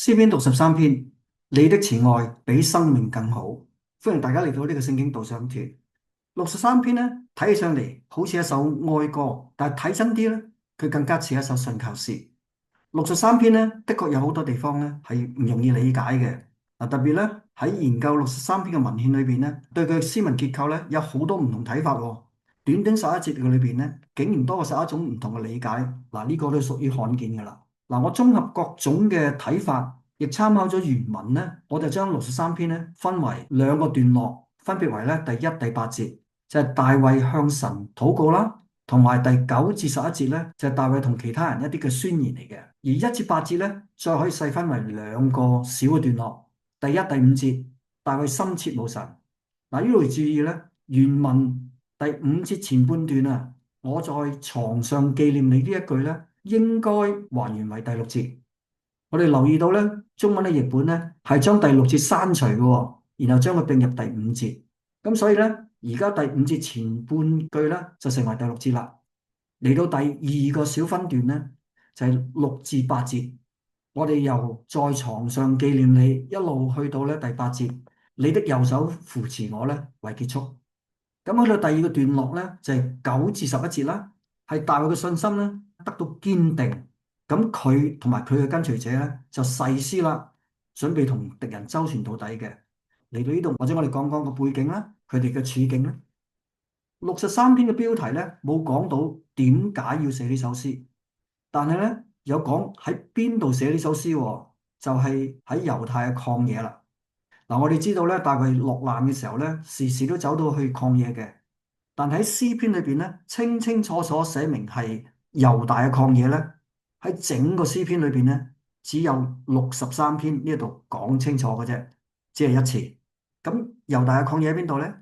詩篇讀13篇，你的慈愛比生命更好。歡迎大家嚟到呢個聖經導賞團。63篇呢，睇起上嚟好似一首哀歌，但係睇真啲呢，佢更加似一首信靠詩。63篇呢，的確有好多地方呢係唔容易理解嘅。特別呢，喺研究63篇嘅文獻裏邊呢，對佢嘅詩文結構呢有好多唔同睇法喎。短短11節嘅裏邊呢，竟然多過11種唔同嘅理解。呢個都係屬於罕見㗎啦。我綜合各種嘅睇法，亦參考咗原文呢，我就將63篇呢分為兩個段落，分別為咧第一、第八節，就係大衛向神禱告啦，同埋第9至11節咧，就係大衛同其他人一啲嘅宣言嚟嘅。而1至8節咧，再可以細分為兩個小嘅段落，第一、第五節，大衛深切慕神。呢度注意咧，原文第5節前半段啊，我在床上紀念你呢一句咧，應該還原為第6節。我哋留意到咧，中文嘅譯本咧係將第6節刪除嘅喎，然後將佢並入第5節。咁所以咧，而家第5節前半句咧就成為第6節啦。嚟到第二個小分段咧，就係6至8節。我哋由在床上紀念你一路去到咧第8節，你的右手扶持我咧為結束。咁去到第二個段落咧，就係9至11節啦，係大衛嘅信心咧得到堅定。咁佢同埋佢嘅跟隨者咧就誓師啦，準備同敵人周旋到底嘅。嚟到呢度，或者我哋講講個背景啦，佢哋嘅處境咧。63篇嘅標題咧冇講到點解要寫呢首詩，但係咧有講喺邊度寫呢首詩喎，就係喺猶太嘅曠野啦。我哋知道咧，大衛落難嘅時候咧，時時都走到去曠野嘅。但喺詩篇裏邊咧，清清楚楚寫明係猶大嘅曠野咧。喺整個詩篇裏邊咧，只有63篇呢度講清楚嘅啫，只係一次。咁猶大嘅曠野喺邊度咧？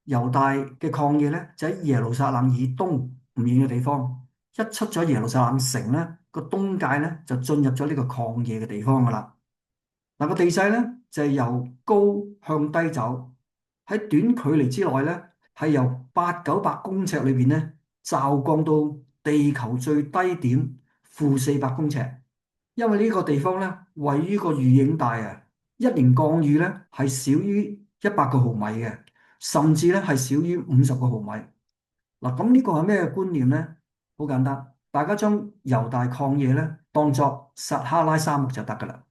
猶大嘅曠野咧，就喺耶路撒冷以東唔遠嘅地方。一出咗耶路撒冷城咧，個東界咧就進入咗呢個曠野嘅地方噶啦。個地勢咧就係由高向低走，喺短距離之內咧係由800-900公尺裏邊咧驟降到地球最低點-400公尺。因為呢個地方咧位於個雨影帶啊，一年降雨咧係少於100個毫米嘅，甚至咧係少於50個毫米。咁呢個係咩觀念咧？好簡單，大家將猶大曠野咧當作撒哈拉沙漠就得噶啦。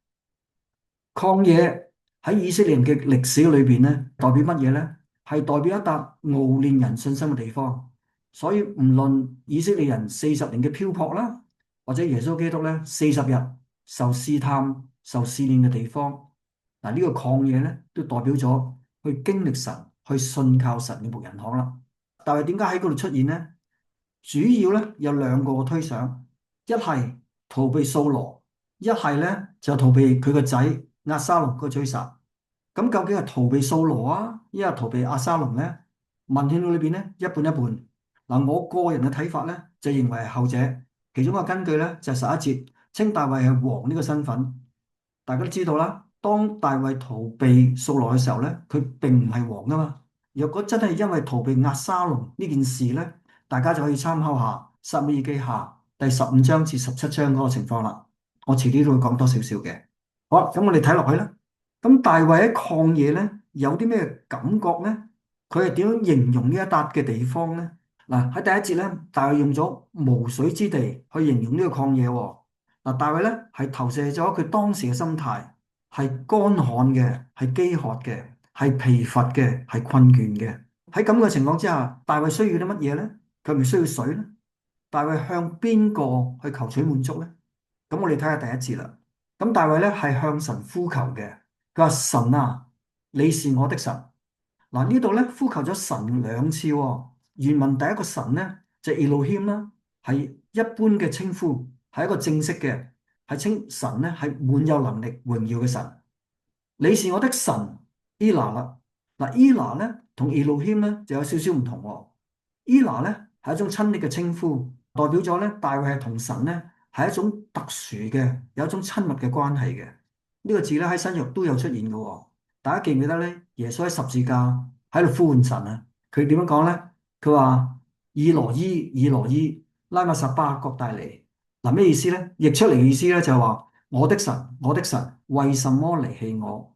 曠野喺以色列人嘅歷史裏邊咧，代表乜嘢咧？係代表一笪熬煉人信心嘅地方。所以唔論以色列人40年嘅漂泊啦，或者耶穌基督咧40日受試探、受試煉嘅地方，呢個曠野咧都代表咗去經歷神、去信靠神嘅牧人行啦。但係點解喺嗰度出現咧？主要咧有兩個推想，一係逃避掃羅，一係咧就逃避佢個仔押沙龍個追殺。咁究竟係逃避掃羅啊，抑或逃避押沙龍咧？文獻裏邊咧一半一半。我個人嘅睇法咧就認為係後者。其中一個根據咧就係11節，稱大衛係王呢個身份。大家都知道啦，當大衛逃避掃羅嘅時候咧，佢並唔係王噶嘛。若果真係因為逃避押沙龍呢件事咧，大家就可以參考下撒母耳記下第15章至17章嗰個情況啦。我遲啲都會講多少少嘅。好啦，咁我哋睇落去啦。咁大衛喺曠野咧有啲咩感覺咧？佢係點樣形容呢一笪嘅地方咧？喺第一節咧，大衛用咗無水之地去形容呢個曠野喎。大衛咧係投射咗佢當時嘅心態，係乾旱嘅，係飢渴嘅，係疲乏嘅，係困倦嘅。喺咁嘅情況之下，大衛需要啲乜嘢咧？佢唔需要水咧？大衛向邊個去求取滿足咧？咁我哋睇下第一節啦。咁大衛咧係向神呼求嘅。佢話神啊，你是我的神。呢度咧呼求咗神兩次喎。原文第一個神咧就係 Elohim 啦，係一般嘅稱呼，係一個正式嘅，係稱神咧係滿有能力、榮耀嘅神。你是我的神 Elah 啦。Elah 咧同 Elohim 咧就有少少唔同喎。Elah 咧係一種親昵嘅稱呼，代表咗咧大衛係同神咧係一種特殊嘅，有一種親密嘅關係嘅。呢個字咧喺新約都有出現嘅喎。大家記唔記得咧？耶穌喺十字架喺度呼喚神啊！佢點樣講咧？佢話以羅伊，以羅伊，拉馬撒巴各大尼。咩意思咧？譯出嚟嘅意思咧就係話我的神，我的神，為什麼離棄我？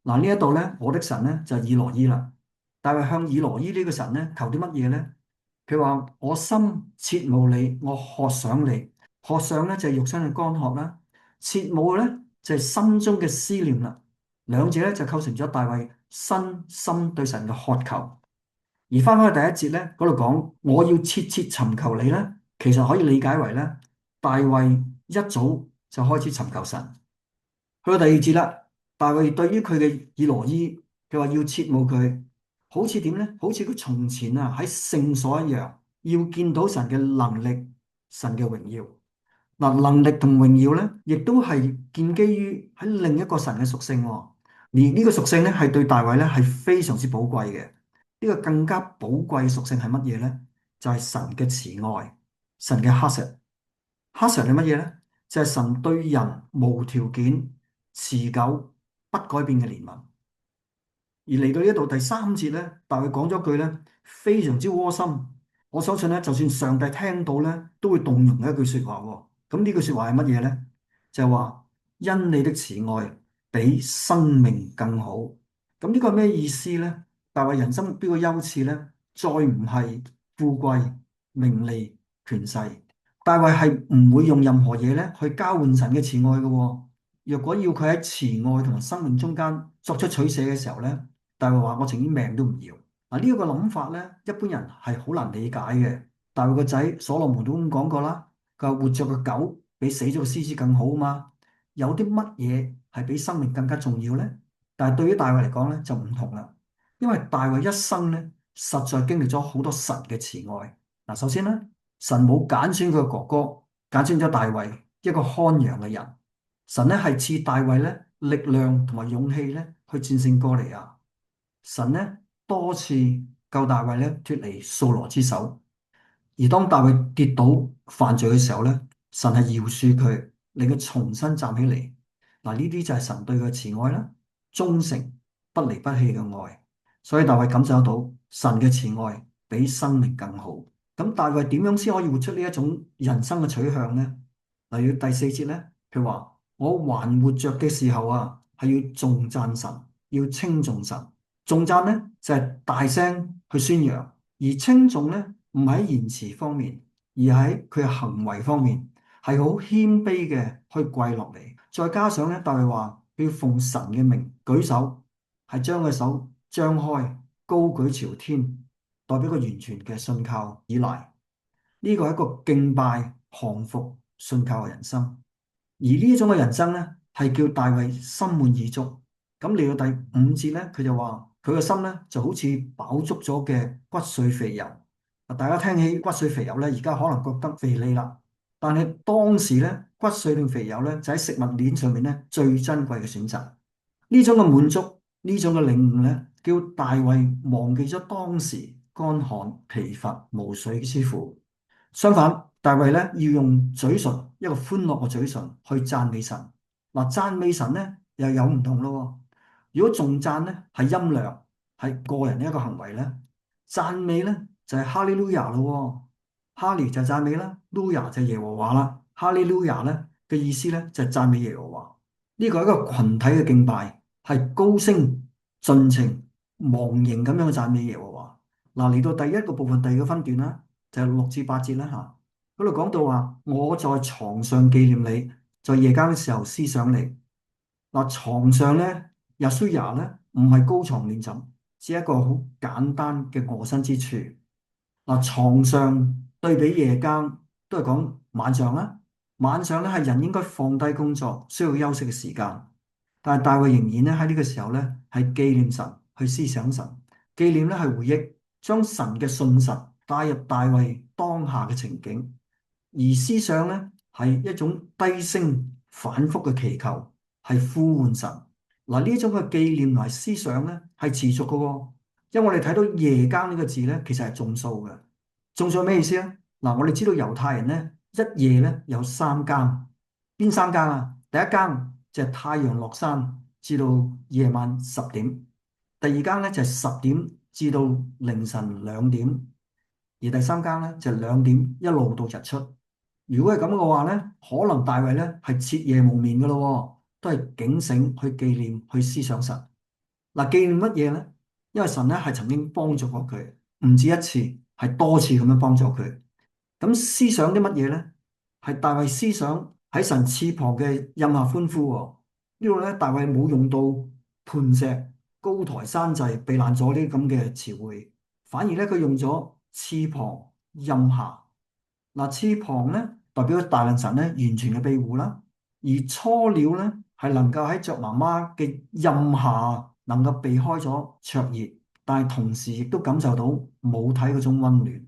嗱，呢一度咧，我的神咧就係以羅伊啦。大衛向以羅伊呢個神咧求啲乜嘢咧？佢話：我心切慕你，我渴想你。渴想咧就係肉身嘅乾渴啦，切慕咧就係心中嘅思念啦。兩者咧就構成咗大衛身心對神嘅渴求。而翻返去第一節咧，嗰度講我要切切尋求你咧，其實可以理解為咧，大衛一早就開始尋求神。去到第二節啦，大衛對於佢嘅以羅伊，佢話要切慕佢，好似點咧？好似佢從前啊喺聖所一樣，要見到神嘅能力、神嘅榮耀。嗱，能力同榮耀咧，亦都係建基於喺另一個神嘅屬性喎。而呢個屬性咧，係對大衛咧係非常之寶貴嘅。呢個更加寶貴屬性係乜嘢咧？就係神嘅慈愛，神嘅哈實。哈實係乜嘢咧？就係神對人無條件、持久、不改變嘅憐憫。而嚟到呢一度第三節咧，大衛講咗句咧，非常之窩心。我相信咧，就算上帝聽到咧，都會動容嘅一句説話喎。咁呢句説話係乜嘢咧？就係話因你的慈愛比生命更好。咁呢個係咩意思咧？大衛人生目標嘅優次咧，再唔係富貴、名利、權勢。大衛係唔會用任何嘢咧去交換神嘅慈愛嘅喎。若果要佢喺慈愛同埋生命中間作出取捨嘅時候咧，大衛話：我情願命都唔要。嗱，呢一個諗法咧，一般人係好難理解嘅。大衛個仔所羅門都咁講過啦，佢話活着嘅狗比死咗嘅獅子更好啊嘛。有啲乜嘢係比生命更加重要咧？但係對於大衛嚟講咧就唔同啦，因為大衛一生咧實在經歷咗好多神嘅慈愛。嗱，首先咧，神冇揀選佢嘅哥哥，揀選咗大衛一個看羊嘅人。神咧係賜大衛咧力量同埋勇氣咧去戰勝哥利亞。神咧多次救大衛咧脫離掃羅之手，而當大衛跌倒犯罪嘅時候咧，神係饒恕佢，令佢重新站起嚟。嗱，呢啲就係神對佢嘅慈愛啦，忠誠不離不棄嘅愛。所以大衛感受到神嘅慈愛比生命更好。咁大衛點樣先可以活出呢一種人生嘅取向呢？例如第四節咧，佢話我還活着嘅時候啊，係要頌讚神，要稱頌神。頌讚咧就係大聲去宣揚，而稱頌咧唔係喺言辭方面，而喺佢嘅行為方面，係好謙卑嘅去跪落嚟。再加上咧，大衛話佢要奉神嘅名舉手，係將個手張開，高舉朝天，代表個完全嘅信靠依賴。呢個係一個敬拜、降服、信靠嘅人生。而呢一種嘅人生咧，係叫大衛心滿意足。咁嚟到第五節咧，佢就話佢個心咧就好似飽足咗嘅骨髓肥油。啊，大家聽起骨髓肥油咧，而家可能覺得肥膩啦。但係當時咧，骨髓定肥油咧，就喺食物鏈上面咧最珍貴嘅選擇。呢種嘅滿足，呢種嘅領悟咧，叫大衛忘記咗當時乾旱疲乏無水之苦。相反，大衛咧要用嘴唇，一個歡樂嘅嘴唇去讚美神。嗱，讚美神咧又有唔同咯。如果頌讚咧係音量，係個人嘅一個行為咧，讚美咧就係哈利路亞咯。哈利就係讚美啦，路亞就係耶和華啦。哈利路亞咧嘅意思咧就係讚美耶和華。呢個係一個群體嘅敬拜，係高聲盡情忘形咁樣讚美耶和華。嗱，嚟到第一個部分，第二個分段啦。就係六至八節啦嚇，嗰度講到話，我在床上紀念你，在夜間嘅時候思想你。嗱，床上咧，約書亞咧唔係高床暖枕，只係一個好簡單嘅臥身之處。嗱，床上對比夜間都係講晚上啦。晚上咧係人應該放低工作，需要休息嘅時間。但係大衛仍然咧喺呢個時候咧係紀念神，去思想神。紀念咧係回憶，將神嘅信實帶入大衛當下嘅情景，而思想咧係一種低聲反覆嘅祈求，係呼喚神。嗱，呢種嘅紀念同埋思想咧係持續嘅喎，因為我哋睇到夜間呢個字咧，其實係眾數嘅。眾數係咩意思咧？嗱，我哋知道猶太人咧一夜咧有三更，邊三更啊？第一更就係太陽落山至到夜晚10點，第二更咧就係10點至到凌晨2點。而第三更咧就係2點一路到日出。如果係咁嘅話咧，可能大衛咧係徹夜無眠嘅咯喎，都係警醒去紀念、去思想神。嗱，紀念乜嘢咧？因為神咧係曾經幫助過佢，唔止一次，係多次咁樣幫助佢。咁思想啲乜嘢咧？係大衛思想喺神翅膀嘅蔭下歡呼喎。呢度咧，大衛冇用到磐石、高台山寨、避難所呢啲咁嘅詞彙，反而咧佢用咗翅膀、蔭下。嗱，翅膀咧代表大能神咧完全嘅庇護啦，而雛鳥咧係能夠喺着媽媽嘅蔭下能夠避開咗灼熱，但係同時亦都感受到母體嗰種溫暖。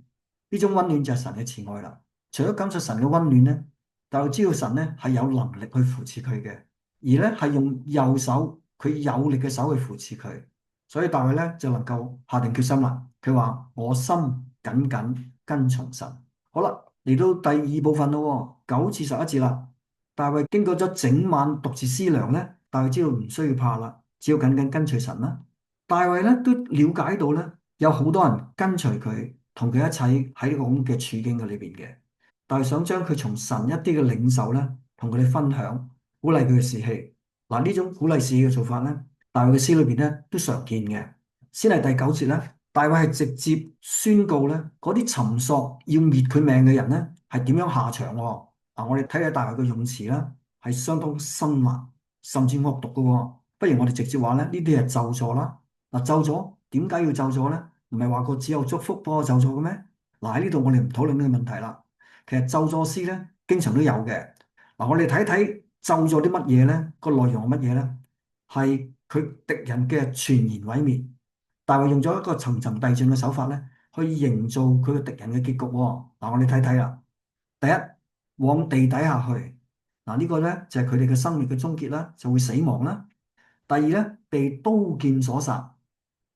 呢種溫暖就係神嘅慈愛啦。除咗感受神嘅溫暖咧，但係知道神咧係有能力去扶持佢嘅，而咧係用右手佢有力嘅手去扶持佢，所以大衛咧就能夠下定決心啦。佢話我心緊緊跟從神。好啦。嚟到第二部分咯喎，9至11節啦。大衛經過咗整晚獨自思量咧，大衛知道唔需要怕啦，只要緊緊跟隨神啦。大衛咧都了解到咧，有好多人跟隨佢，同佢一齊喺呢個咁嘅處境嘅裏邊嘅。但係想將佢從神一啲嘅領受咧，同佢哋分享，鼓勵佢嘅士氣。嗱，呢種鼓勵士氣嘅做法咧，大衛嘅詩裏邊咧都常見嘅。先係第9節咧。大衛係直接宣告咧，嗰啲尋索要滅佢命嘅人咧，係點樣下場喎？我哋睇下大衛嘅用詞啦，係相當辛辣，甚至惡毒嘅喎。不如我哋直接話咧，呢啲係咒詛啦。嗱，咒詛點解要咒詛咧？唔係話個只有祝福幫我咒詛嘅咩？嗱，喺呢度我哋唔討論呢個問題啦。其實咒詛詩咧，經常都有嘅。嗱，我哋睇睇咒詛啲乜嘢咧？個內容係乜嘢咧？係佢敵人嘅全然毀滅。大衛用咗一個層層遞進嘅手法咧，去營造佢嘅敵人嘅結局喎。嗱，我哋睇睇啦。第一，往地底下去。嗱，呢個咧就係佢哋嘅生命嘅終結啦，就會死亡啦。第二咧，被刀劍所殺。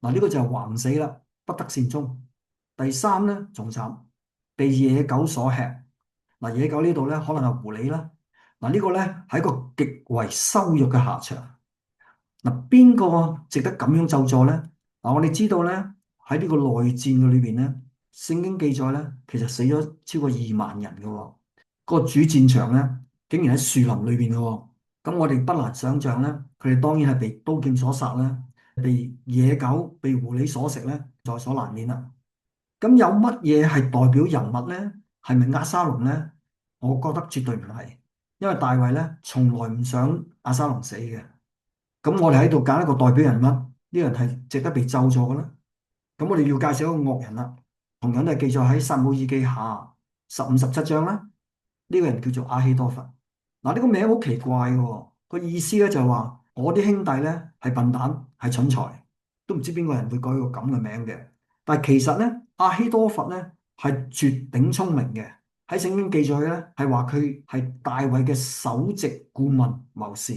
嗱，呢個就係橫死啦，不得善終。第三咧，仲慘，被野狗所吃。嗱，野狗呢度咧可能係狐狸啦。嗱，呢個咧係一個極為羞辱嘅下場。嗱，邊個值得咁樣咒詛咧？嗱，我哋知道咧喺呢個內戰嘅裏邊咧，聖經記載咧，其實死咗超過2萬人嘅喎。個主戰場咧，竟然喺樹林裏邊嘅喎。咁我哋不難想象咧，佢哋當然係被刀劍所殺啦，被野狗、被狐狸所食咧，在所難免啦。咁有乜嘢係代表人物咧？係咪押沙龍咧？我覺得絕對唔係，因為大衛咧從來唔想押沙龍死嘅。咁我哋喺度揀一個代表人物，呢個人係值得被咒詛嘅啦。咁我哋要介紹一個惡人啦，同樣都係記載喺撒母耳記下15、17章啦。呢個人叫做亞希多弗。嗱，呢個名好奇怪嘅喎，個意思咧就係話我啲兄弟咧係笨蛋，係蠢材，都唔知邊個人會改個咁嘅名嘅。但係其實咧，亞希多弗咧係絕頂聰明嘅。喺聖經記載咧係話佢係大衛嘅首席顧問謀士。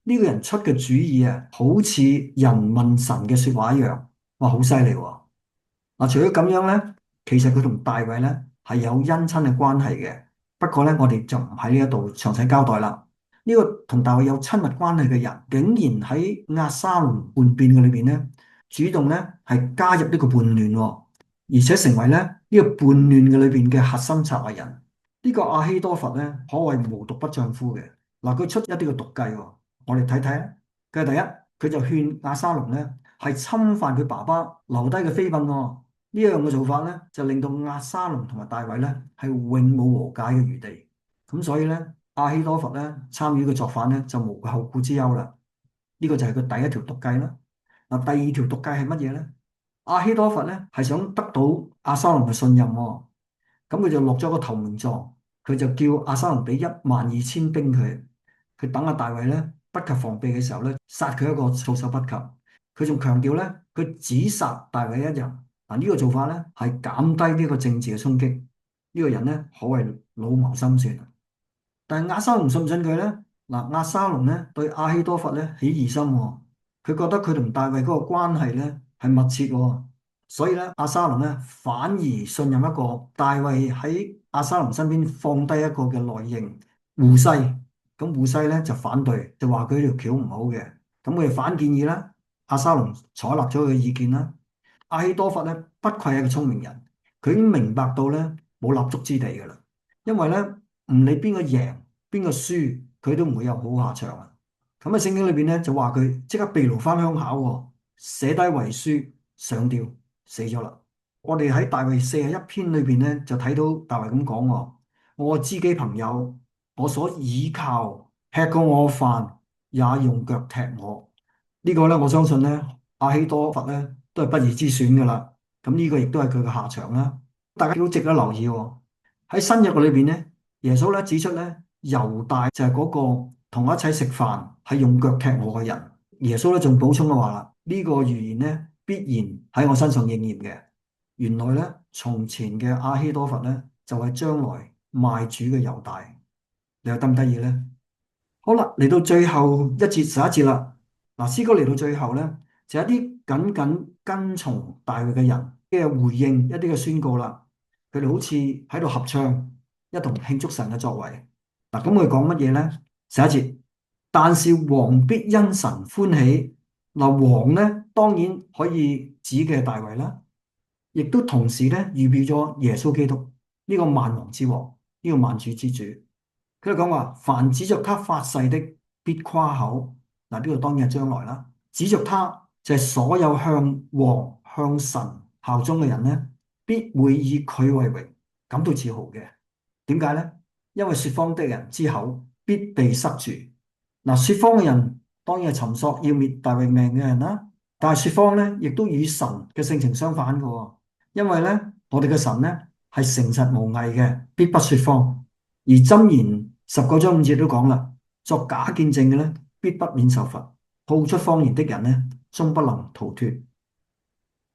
呢個人出嘅主意啊，好似人問神嘅說話一樣，哇，好犀利喎！嗱，除咗咁樣咧，其實佢同大衛咧係有姻親嘅關係嘅。不過咧，我哋就唔喺呢一度詳細交代啦。呢個同大衛有親密關係嘅人，竟然喺押沙龍叛變嘅裏邊咧，主動咧係加入呢個叛亂喎，而且成為咧呢個叛亂嘅裏邊嘅核心策劃人。呢個亞希多弗咧，可謂無毒不丈夫嘅。嗱，佢出一啲嘅毒計喎。我哋睇睇啊，佢係第一，佢就勸押沙龍咧係侵犯佢爸爸留低嘅妃嬪喎。呢樣嘅做法咧，就令到押沙龍同埋大衛咧係永冇和解嘅餘地。咁所以咧，亞希多弗咧參與嘅作反咧就無後顧之憂啦。呢個就係佢第一條毒計啦。嗱，第二條毒計係乜嘢咧？亞希多弗咧係想得到押沙龍嘅信任喎。咁佢就落咗個投名狀，佢就叫押沙龍俾12000兵佢，佢等阿大衛咧不及防備嘅時候咧，殺佢一個措手不及。佢仲強調咧，佢只殺大衛一人。嗱，呢個做法咧係減低呢個政治嘅衝擊。呢個人咧可謂老謀深算。但係押沙龍信唔信佢咧？嗱，押沙龍咧對亞希多弗咧起疑心喎，佢覺得佢同大衛嗰個關係咧係密切喎。所以咧，押沙龍咧反而信任一個大衛喺押沙龍身邊放低一個嘅內應戶篩。咁戶篩咧就反對，就話佢條橋唔好嘅。咁佢哋反建議啦，押沙龍採納咗佢嘅意見啦。亞希多弗咧不愧係一個聰明人，佢已經明白到咧冇立足之地噶啦。因為咧唔理邊個贏邊個輸，佢都唔會有好下場啊！咁喺聖經裏邊咧就話佢即刻被擄翻鄉下喎，寫低遺書上吊死咗啦。我哋喺大衛41篇裏邊咧就睇到大衛咁講喎：我知己朋友，我所倚靠，吃過我飯，也用腳踢我。呢個咧我相信咧亞希多弗咧都係不義之選噶啦。咁呢個亦都係佢嘅下場啦。大家都值得留意喎。喺新約嘅裏邊咧，耶穌咧指出咧猶大就係嗰個同我一齊食飯係用腳踢我嘅人。耶穌咧仲補充嘅話啦，呢個預言咧必然喺我身上應驗嘅。原來咧從前嘅亞希多弗咧就係將來賣主嘅猶大。你又得唔得意咧？好啦，嚟到最後一節11節啦。嗱，詩歌嚟到最後咧，就一啲緊緊跟從大衛嘅人嘅回應，一啲嘅宣告啦。佢哋好似喺度合唱，一同慶祝神嘅作為。嗱，咁佢講乜嘢咧？11節，但是王必因神歡喜。嗱，王咧當然可以指嘅大衛啦，亦都同時咧預表咗耶穌基督呢個萬王之王，呢個萬主之主。佢哋講話，凡指着他發誓的，必誇口。嗱，呢個當然係將來啦。指着他就係所有向王、向神效忠嘅人咧，必會以佢為榮，感到自豪嘅。點解咧？因為說謊的人之口必被塞住。嗱，說謊嘅人當然係尋索要滅大衛命嘅人啦。但係說謊咧，亦都與神嘅性情相反嘅喎。因為咧，我哋嘅神咧係誠實無偽嘅，必不說謊。而箴言19章5節都講啦，作假見證嘅咧，必不免受罰；吐出謊言的人咧，終不能逃脫。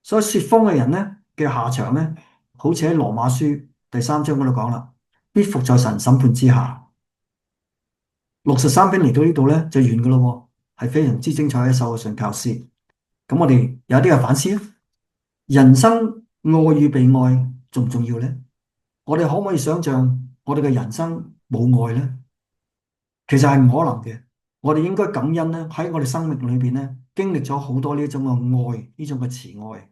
所以說謊嘅人咧嘅下場咧，好似喺羅馬書第3章嗰度講啦，必服在神審判之下。63篇嚟到呢度咧就完噶咯，係非常之精彩嘅一首嘅信靠詩。咁我哋有啲嘅反思啊，人生愛與被愛重唔重要咧？我哋可唔可以想象我哋嘅人生冇愛咧？其實係唔可能嘅。我哋應該感恩咧，喺我哋生命裏邊咧，經歷咗好多呢種嘅愛，呢種嘅慈愛。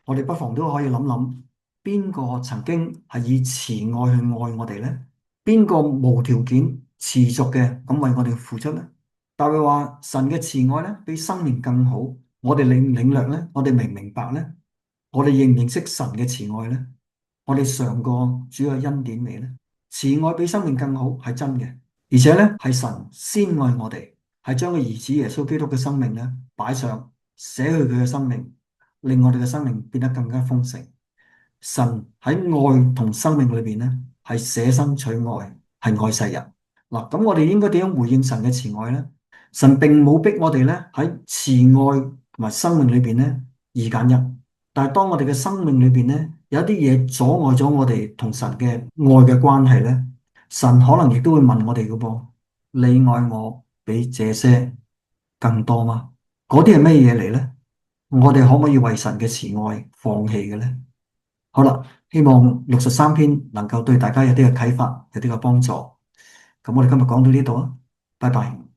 我哋不妨都可以諗諗，邊個曾經係以慈愛去愛我哋咧？邊個無條件持續嘅咁為我哋付出咧？大衛話神嘅慈愛咧，比生命更好。我哋領唔領略咧？我哋明唔明白咧？我哋認唔認識神嘅慈愛咧？我哋嘗過主嘅恩典未咧？慈愛比生命更好係真嘅，而且咧係神先愛我哋，係將個兒子耶穌基督嘅生命咧擺上，捨去佢嘅生命，令我哋嘅生命變得更加豐盛。神喺愛同生命裏邊咧係捨生取愛，係愛世人。嗱，咁我哋應該點樣回應神嘅慈愛咧？神並冇逼我哋咧喺慈愛同埋生命裏邊咧二揀一，但係當我哋嘅生命裏邊咧有一啲嘢阻礙咗我哋同神嘅愛嘅關係咧，神可能亦都會問我哋嘅噃，你愛我比這些更多嗎？嗰啲係咩嘢嚟咧？我哋可唔可以為神嘅慈愛放棄嘅咧？好啦，希望63篇能夠對大家有啲嘅啟發，有啲嘅幫助。咁我哋今日講到呢度啊，拜拜。